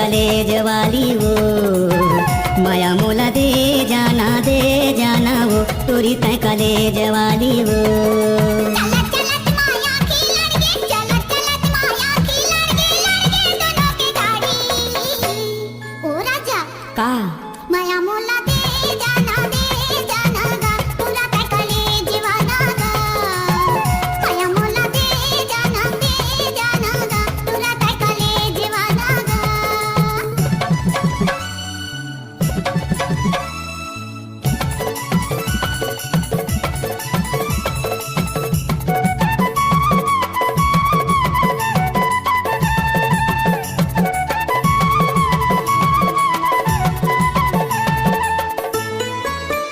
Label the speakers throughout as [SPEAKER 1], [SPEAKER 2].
[SPEAKER 1] College वाली वो माया मोला दे जाना वो तुरी तय कलेज वाली वो।
[SPEAKER 2] चलत चलत माया की लड़के, चलत चलत माया की लड़के दोनों की गाड़ी। ओ राजा
[SPEAKER 1] का
[SPEAKER 2] माया मोला दे जाना गा पूरा तय कलेज वाला गा। माया मोला दे जाना गा पूरा तय कलेज वाला गा।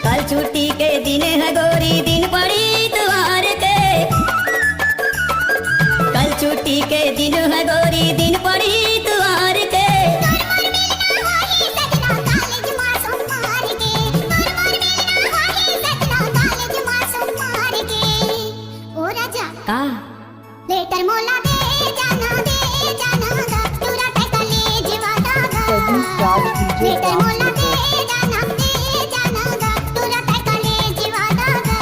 [SPEAKER 1] कल छुट्टी के दिन है गोरी दिन पड़ी इतवार के। कल छुट्टी के दिन है गोरी दिन पड़ी इतवार के। का
[SPEAKER 2] लेटर मोला दे जाना गा पूरा तय कलेज वाला गा। लेटर मोला दे जाना गा पूरा तय कलेज वाला गा।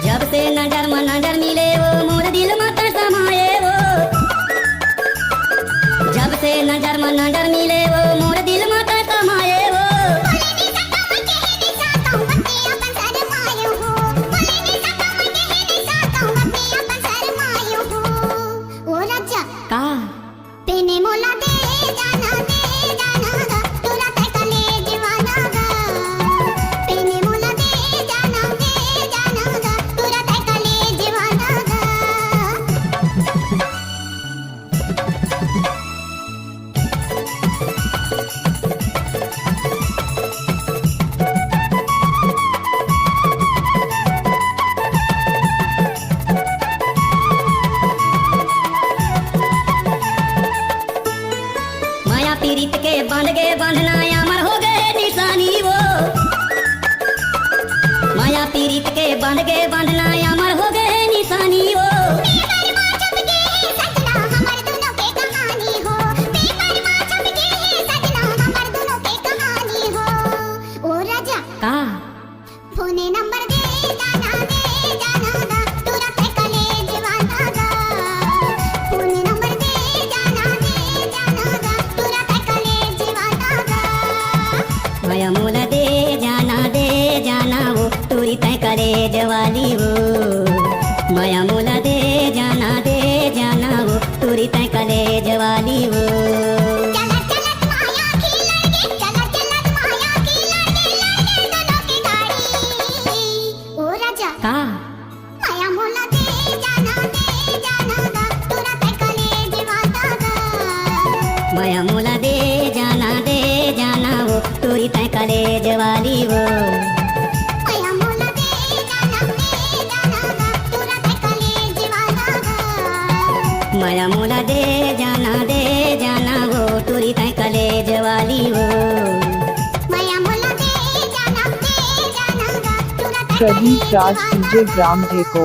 [SPEAKER 1] जब से नजर में नजर मिले वो मोर दिल में तर समाए वो। जब से नजर में नजर मिले वो मोर दिल में तर समाए वो। का
[SPEAKER 2] पेने मोला दे जाना गा पूरा तय कलेज वाला गा। पेने मोला दे जाना गा पूरा तय कलेज वाला गा।
[SPEAKER 1] माया पीड़ित के बांध के बांधना अमर हो गए निशानी वो। माया पीड़ित के बांध के बांधना अमर हो गए निशानी वो। का
[SPEAKER 2] फोने नंबर दे जाना गा पूरा तय कलेज वाला गा। फोने नंबर दे जाना गा पूरा तय कलेज वाला गा।
[SPEAKER 1] माया मोला दे जाना वो तुरी तय कलेज वाली वो। माया मोला दे जाना वो तुरी तय कलेज वाली वो।
[SPEAKER 2] चलत चलत माया की लड़के, चलत चलत माया की लड़के दोनों की गाड़ी। ओ राजा
[SPEAKER 1] का
[SPEAKER 2] माया मोला दे जाना गा पूरा तय कलेज वाला गा।
[SPEAKER 1] माया मोला दे जाना वो तुरी तय कलेज वाली वो।
[SPEAKER 2] माया मोला दे जाना गा पूरा तय कलेज वाला गा।
[SPEAKER 1] माया मोला दे जाना वो तुरी तय कलेज वाली वो।
[SPEAKER 2] माया मोला दे जाना गा पूरा तय
[SPEAKER 3] Pradeep
[SPEAKER 2] कलेज
[SPEAKER 3] Raj
[SPEAKER 2] वाला
[SPEAKER 3] DJ Gram Dheko